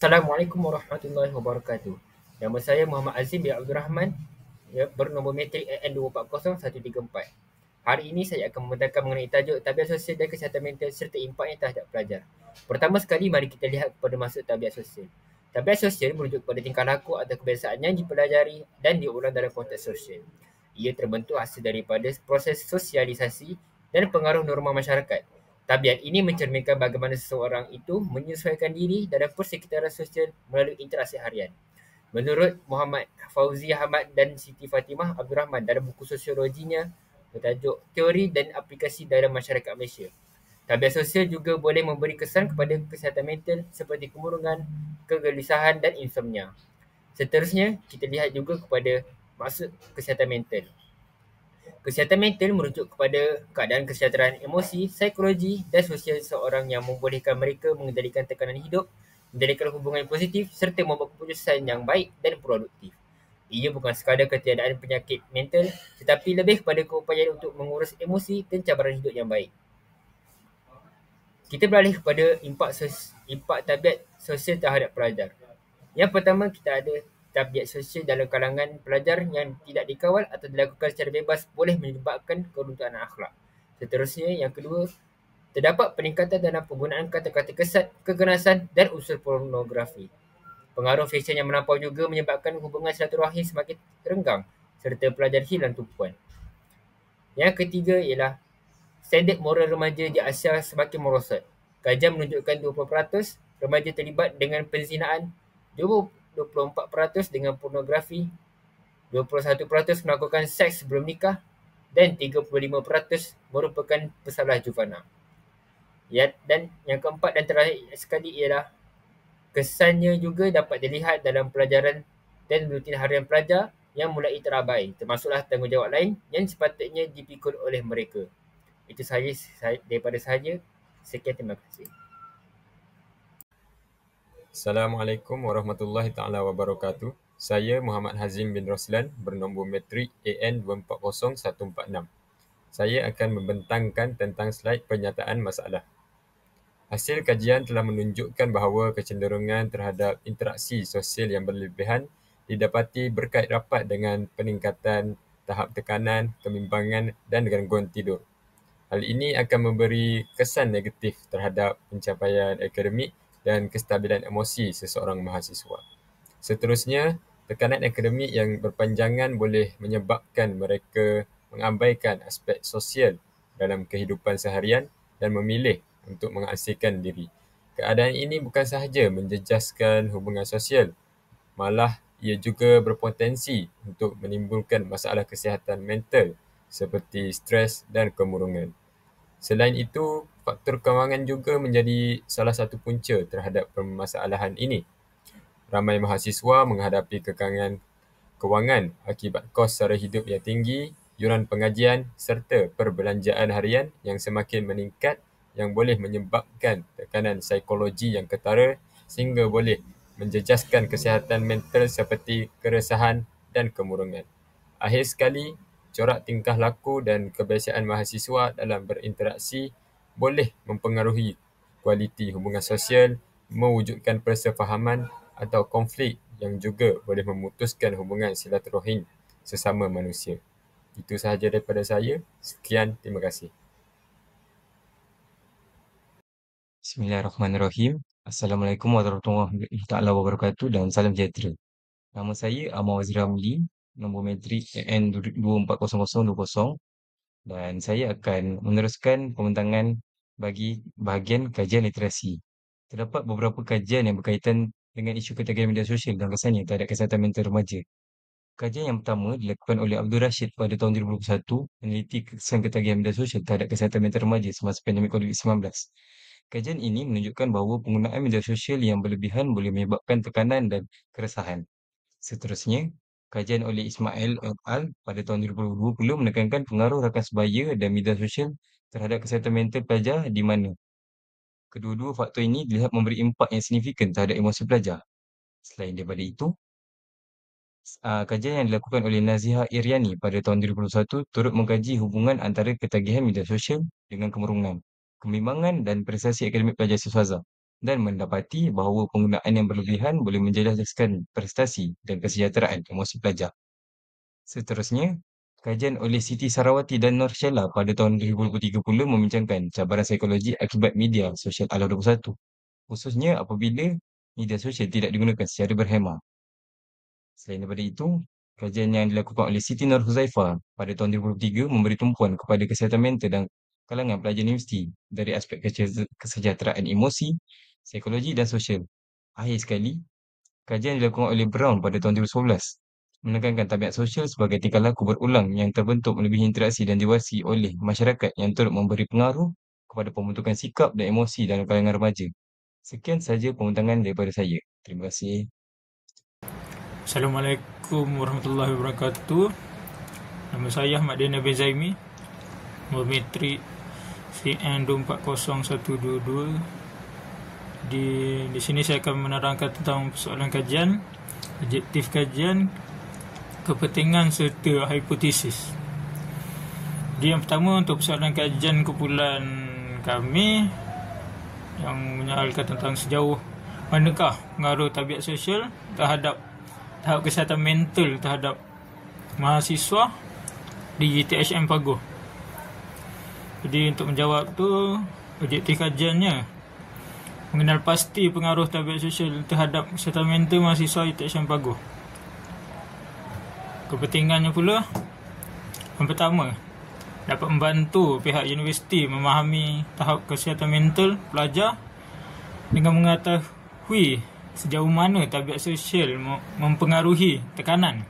Assalamualaikum warahmatullahi wabarakatuh. Nama saya Muhammad Azim bin Abdul Rahman, ya, bernombor metrik AN240134. Hari ini saya akan membentangkan mengenai tajuk tabiat sosial dan kesihatan mental serta impaknya terhadap pelajar. Pertama sekali, mari kita lihat kepada maksud tabiat sosial. Tabiat sosial merujuk kepada tingkah laku atau kebiasaan yang dipelajari dan diulang dalam konteks sosial. Ia terbentuk hasil daripada proses sosialisasi dan pengaruh norma masyarakat. Tabiat ini mencerminkan bagaimana seseorang itu menyesuaikan diri dalam persekitaran sosial melalui interaksi harian. Menurut Muhammad Fauzi Ahmad dan Siti Fatimah Abdul Rahman dalam buku sosiologinya bertajuk Teori dan Aplikasi dalam Masyarakat Malaysia. Tabiat sosial juga boleh memberi kesan kepada kesihatan mental seperti kemurungan, kegelisahan dan insomnia. Seterusnya, kita lihat juga kepada maksud kesihatan mental. Kesihatan mental merujuk kepada keadaan kesejahteraan emosi, psikologi dan sosial seseorang yang membolehkan mereka mengendalikan tekanan hidup, menjadikan hubungan yang positif serta membuat keputusan yang baik dan produktif. Ia bukan sekadar ketiadaan penyakit mental tetapi lebih kepada keupayaan untuk mengurus emosi dan cabaran hidup yang baik. Kita beralih kepada impak tabiat sosial terhadap pelajar. Yang pertama, kita ada tabiat sosial dalam kalangan pelajar yang tidak dikawal atau dilakukan secara bebas boleh menyebabkan keruntuhan akhlak. Seterusnya, yang kedua, terdapat peningkatan dalam penggunaan kata-kata kesat, keganasan dan unsur pornografi. Pengaruh fesyen yang melampau juga menyebabkan hubungan silaturahim semakin renggang serta pelajar hilang tumpuan. Yang ketiga ialah standard moral remaja di Asia semakin merosot. Kajian menunjukkan 20% remaja terlibat dengan penzinaan, 24% dengan pornografi, 21% melakukan seks sebelum nikah dan 35% merupakan pesalah juvana. Ya, dan yang keempat dan terakhir sekali ialah kesannya juga dapat dilihat dalam pelajaran dan rutin harian pelajar yang mulai terabai, termasuklah tanggungjawab lain yang sepatutnya dipikul oleh mereka. Itu sahaja daripada saya. Sekian, terima kasih. Assalamualaikum warahmatullahi taala wabarakatuh. Saya Muhammad Hazim bin Roslan, bernombor metrik AN240146. Saya akan membentangkan tentang slaid pernyataan masalah. Hasil kajian telah menunjukkan bahawa kecenderungan terhadap interaksi sosial yang berlebihan didapati berkait rapat dengan peningkatan tahap tekanan, kebimbangan dan gangguan tidur. Hal ini akan memberi kesan negatif terhadap pencapaian akademik dan kestabilan emosi seseorang mahasiswa. Seterusnya, tekanan akademik yang berpanjangan boleh menyebabkan mereka mengabaikan aspek sosial dalam kehidupan seharian dan memilih untuk mengasingkan diri. Keadaan ini bukan sahaja menjejaskan hubungan sosial, malah ia juga berpotensi untuk menimbulkan masalah kesihatan mental seperti stres dan kemurungan. Selain itu, faktor kewangan juga menjadi salah satu punca terhadap permasalahan ini. Ramai mahasiswa menghadapi kekangan kewangan akibat kos sara hidup yang tinggi, yuran pengajian serta perbelanjaan harian yang semakin meningkat yang boleh menyebabkan tekanan psikologi yang ketara sehingga boleh menjejaskan kesihatan mental seperti keresahan dan kemurungan. Akhir sekali, corak tingkah laku dan kebiasaan mahasiswa dalam berinteraksi boleh mempengaruhi kualiti hubungan sosial, mewujudkan persefahaman atau konflik yang juga boleh memutuskan hubungan silaturahim sesama manusia. Itu sahaja daripada saya. Sekian, terima kasih. Bismillahirrahmanirrahim. Assalamualaikum warahmatullahi taala wabarakatuh dan salam sejahtera. Nama saya Amar Wazir Ramli, nombor metrik AN240020 dan saya akan meneruskan pembentangan bagi bahagian kajian literasi. Terdapat beberapa kajian yang berkaitan dengan isu ketagihan media sosial dan kesannya terhadap kesihatan mental remaja. Kajian yang pertama dilakukan oleh Abdul Rashid pada tahun 2021 meneliti kesan ketagihan media sosial terhadap kesihatan mental remaja semasa pandemik COVID-19. Kajian ini menunjukkan bahawa penggunaan media sosial yang berlebihan boleh menyebabkan tekanan dan keresahan. Seterusnya, kajian oleh Ismail et al. Pada tahun 2020 menekankan pengaruh rakan sebaya dan media sosial terhadap kesihatan mental pelajar di mana kedua-dua faktor ini dilihat memberi impak yang signifikan terhadap emosi pelajar. Selain daripada itu, kajian yang dilakukan oleh Naziha Iriani pada tahun 2021 turut mengkaji hubungan antara ketagihan media sosial dengan kemurungan, kebimbangan dan prestasi akademik pelajar siswaza. dan mendapati bahawa penggunaan yang berlebihan boleh menjejaskan prestasi dan kesejahteraan emosi pelajar. Seterusnya, kajian oleh Siti Sarawati dan Nur Sheila pada tahun 2023 pula membincangkan cabaran psikologi akibat media sosial ala 21, khususnya apabila media sosial tidak digunakan secara berhemah. Selain daripada itu, kajian yang dilakukan oleh Siti Nur Huzaifah pada tahun 2023 memberi tumpuan kepada kesihatan mental dan kalangan pelajar universiti dari aspek kesejahteraan emosi, psikologi dan sosial. Akhir sekali, kajian yang dilakukan oleh Brown pada tahun 2011 menekankan tabiat sosial sebagai tingkah laku berulang yang terbentuk melebihi interaksi dan diwasi oleh masyarakat yang turut memberi pengaruh kepada pembentukan sikap dan emosi dalam kalangan remaja. Sekian sahaja pembentangan daripada saya. Terima kasih. Assalamualaikum warahmatullahi wabarakatuh. Nama saya Ahmad Dina bin Zaimi, nombor metrik CN 240122. Di sini saya akan menerangkan tentang persoalan kajian, objektif kajian, kepentingan serta hipotesis. Jadi yang pertama, untuk persoalan kajian kumpulan kami yang menyoalkan tentang sejauh manakah pengaruh tabiat sosial terhadap tahap kesihatan mental terhadap mahasiswa di UTHM Paguh. Jadi untuk menjawab tu, objektif kajiannya mengenal pasti pengaruh tabiat sosial terhadap kesihatan mental mahasiswa UTHM Paguh. Kepentingannya pula, yang pertama, dapat membantu pihak universiti memahami tahap kesihatan mental pelajar dengan mengetahui sejauh mana tabiat sosial mempengaruhi tekanan.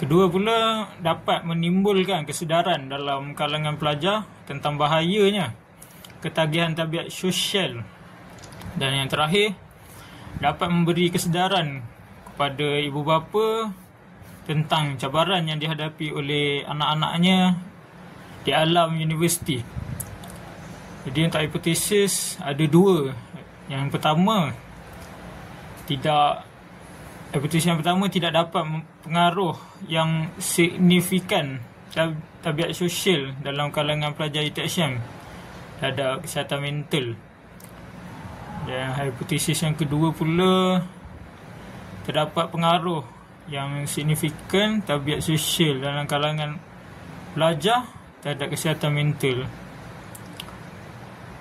Kedua pula, dapat menimbulkan kesedaran dalam kalangan pelajar tentang bahayanya ketagihan tabiat sosial. Dan yang terakhir, dapat memberi kesedaran kepada ibu bapa tentang cabaran yang dihadapi oleh anak-anaknya di alam universiti. Jadi untuk hipotesis ada dua. Yang pertama, hipotesis yang pertama tidak dapat pengaruh yang signifikan tabiat sosial dalam kalangan pelajar UTHM terhadap kesihatan mental. Dan hipotesis yang kedua pula, terdapat pengaruh yang signifikan tabiat sosial dalam kalangan pelajar terhadap kesihatan mental.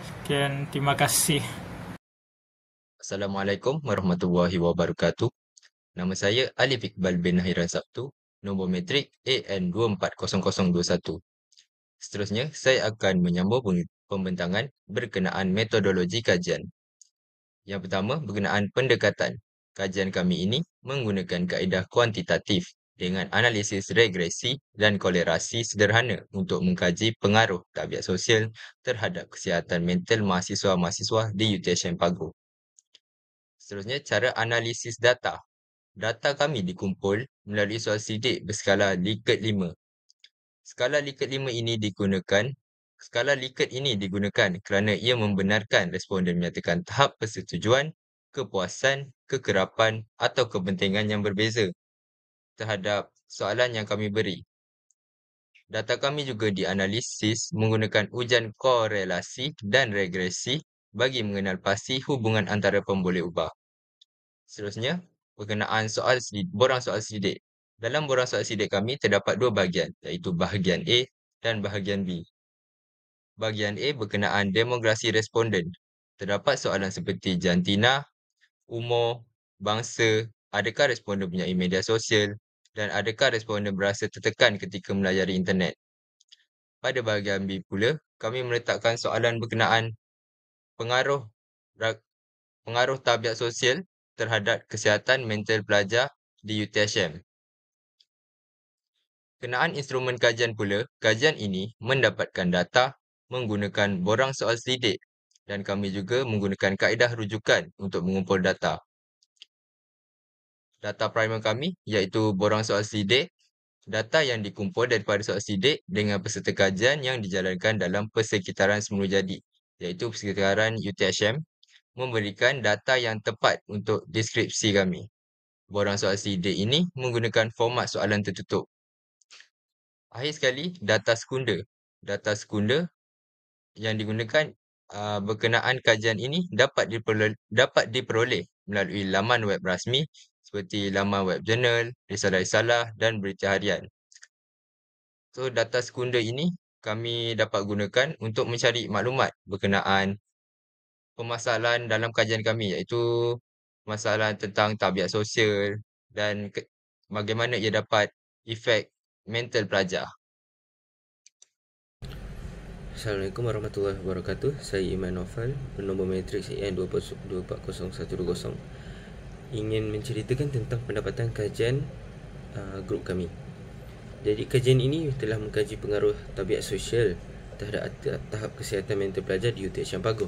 Sekian, terima kasih. Assalamualaikum warahmatullahi wabarakatuh. Nama saya Alif Iqbal bin Nahiran Sabtu, nombor metrik AN 240021. Seterusnya, saya akan menyambung pembentangan berkenaan metodologi kajian. Yang pertama, berkenaan pendekatan. Kajian kami ini menggunakan kaedah kuantitatif dengan analisis regresi dan kolerasi sederhana untuk mengkaji pengaruh tabiat sosial terhadap kesihatan mental mahasiswa-mahasiswa di UTHM Paguh. Seterusnya, cara analisis data. Data kami dikumpul melalui soal sidik berskala Likert 5. Skala Likert ini digunakan kerana ia membenarkan responden menyatakan tahap persetujuan, kepuasan, kekerapan atau kepentingan yang berbeza terhadap soalan yang kami beri. Data kami juga dianalisis menggunakan ujian korelasi dan regresi bagi mengenal pasti hubungan antara pemboleh ubah. Seterusnya, berkenaan borang soal sidik. Dalam borang soal sidik kami terdapat dua bahagian, iaitu bahagian A dan bahagian B. Bahagian A berkenaan demografi responden. Terdapat soalan seperti jantina, umur, bangsa, adakah responden mempunyai media sosial dan adakah responden berasa tertekan ketika melayari internet. Pada bahagian B pula, kami meletakkan soalan berkenaan pengaruh tabiat sosial terhadap kesihatan mental pelajar di UTHM. Kenaan instrumen kajian pula, kajian ini mendapatkan data menggunakan borang soal sidik dan kami juga menggunakan kaedah rujukan untuk mengumpul data. Data primer kami iaitu borang soal sidik, data yang dikumpul daripada soal sidik dengan peserta kajian yang dijalankan dalam persekitaran semula jadi, iaitu persekitaran UTHM, memberikan data yang tepat untuk deskripsi kami. Borang soal sidik ini menggunakan format soalan tertutup. Akhir sekali, data sekunder. Data sekunder yang digunakan berkenaan kajian ini dapat diperoleh melalui laman web rasmi seperti laman web jurnal, risalah-risalah dan berita harian. So, data sekunder ini kami dapat gunakan untuk mencari maklumat berkenaan permasalahan dalam kajian kami, iaitu masalah tentang tabiat sosial dan bagaimana ia dapat efek mental pelajar. Assalamualaikum warahmatullahi wabarakatuh. Saya Iman Naufal, bernombor matriks AN 240120. Ingin menceritakan tentang pendapatan kajian grup kami. Jadi kajian ini telah mengkaji pengaruh tabiat sosial terhadap tahap kesihatan mental pelajar di UTH Sampaguh.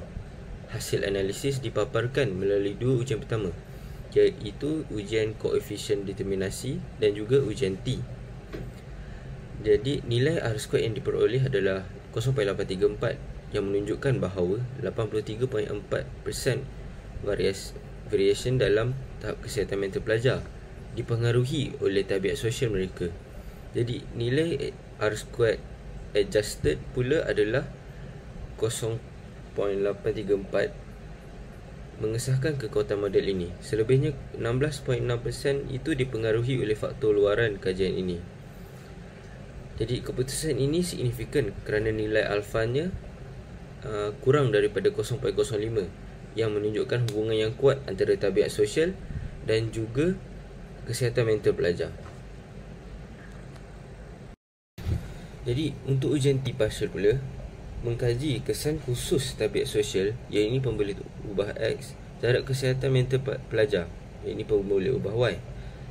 Hasil analisis dipaparkan melalui dua ujian pertama, iaitu ujian koefisien determinasi dan juga ujian T. Jadi nilai R-squared yang diperoleh adalah 0.834 yang menunjukkan bahawa 83.4% variation dalam tahap kesihatan mental pelajar dipengaruhi oleh tabiat sosial mereka. Jadi nilai R-squared adjusted pula adalah 0.834 mengesahkan kekuatan model ini. Selebihnya 16.6% itu dipengaruhi oleh faktor luaran kajian ini. Jadi keputusan ini signifikan kerana nilai alfanya kurang daripada 0.05 yang menunjukkan hubungan yang kuat antara tabiat sosial dan juga kesihatan mental pelajar. Jadi untuk ujian T partial pula mengkaji kesan khusus tabiat sosial, iaitu pemboleh ubah X, terhadap kesihatan mental pelajar, iaitu pemboleh ubah Y.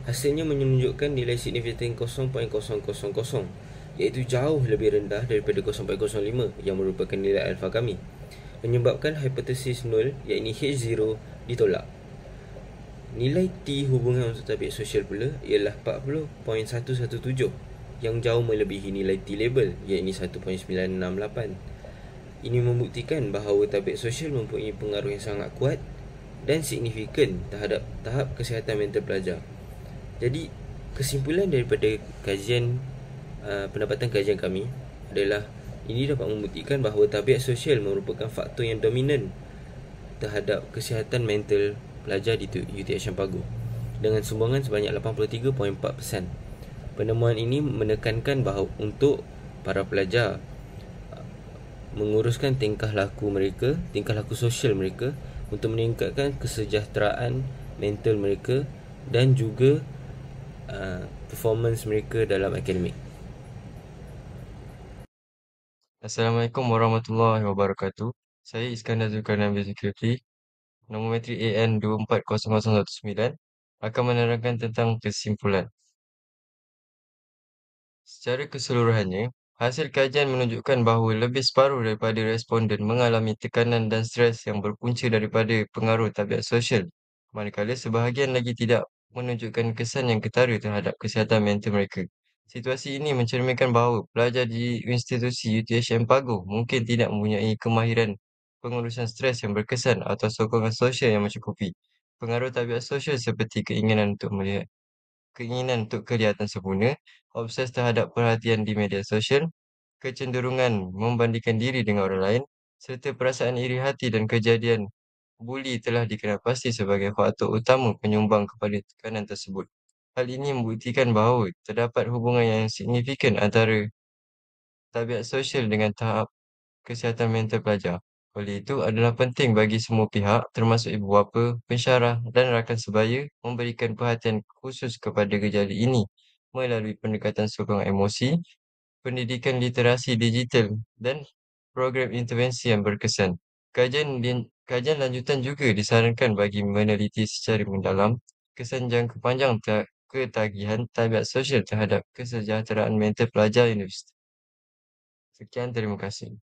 Hasilnya menunjukkan nilai signifikan 0.000, iaitu jauh lebih rendah daripada 0.05 yang merupakan nilai alfa kami, menyebabkan hipotesis nol, iaitu H0, ditolak. Nilai T hubungan untuk tabiat sosial pula ialah 40.117 yang jauh melebihi nilai T label, iaitu 1.968. Ini membuktikan bahawa tabiat sosial mempunyai pengaruh yang sangat kuat dan signifikan terhadap tahap kesihatan mental pelajar. Jadi kesimpulan daripada pendapatan kajian kami adalah ini dapat membuktikan bahawa tabiat sosial merupakan faktor yang dominan terhadap kesihatan mental pelajar di UTH Sampaguh dengan sumbangan sebanyak 83.4%. Penemuan ini menekankan bahawa untuk para pelajar menguruskan tingkah laku sosial mereka untuk meningkatkan kesejahteraan mental mereka dan juga performance mereka dalam akademik. Assalamualaikum warahmatullahi wabarakatuh. Saya Iskandar Zulkarnain bin Zulkifli, nombor matrik AN 240019, akan menerangkan tentang kesimpulan. Secara keseluruhannya, hasil kajian menunjukkan bahawa lebih separuh daripada responden mengalami tekanan dan stres yang berpunca daripada pengaruh tabiat sosial, manakala sebahagian lagi tidak menunjukkan kesan yang ketara terhadap kesihatan mental mereka. Situasi ini mencerminkan bahawa pelajar di institusi UTH Sampaguh mungkin tidak mempunyai kemahiran pengurusan stres yang berkesan atau sokongan sosial yang mencukupi. Pengaruh tabiat sosial seperti keinginan untuk kelihatan sempurna, obses terhadap perhatian di media sosial, kecenderungan membandingkan diri dengan orang lain, serta perasaan iri hati dan kejadian buli telah dikenal pasti sebagai faktor utama penyumbang kepada tekanan tersebut. Hal ini membuktikan bahawa terdapat hubungan yang signifikan antara tabiat sosial dengan tahap kesihatan mental pelajar. Oleh itu, adalah penting bagi semua pihak, termasuk ibu bapa, pensyarah dan rakan sebaya, memberikan perhatian khusus kepada gejala ini melalui pendekatan sokongan emosi, pendidikan literasi digital dan program intervensi yang berkesan. Kajian lanjutan juga disarankan bagi meneliti secara mendalam kesan jangka panjang ketagihan tabiat sosial terhadap kesejahteraan mental pelajar universiti. Sekian, terima kasih.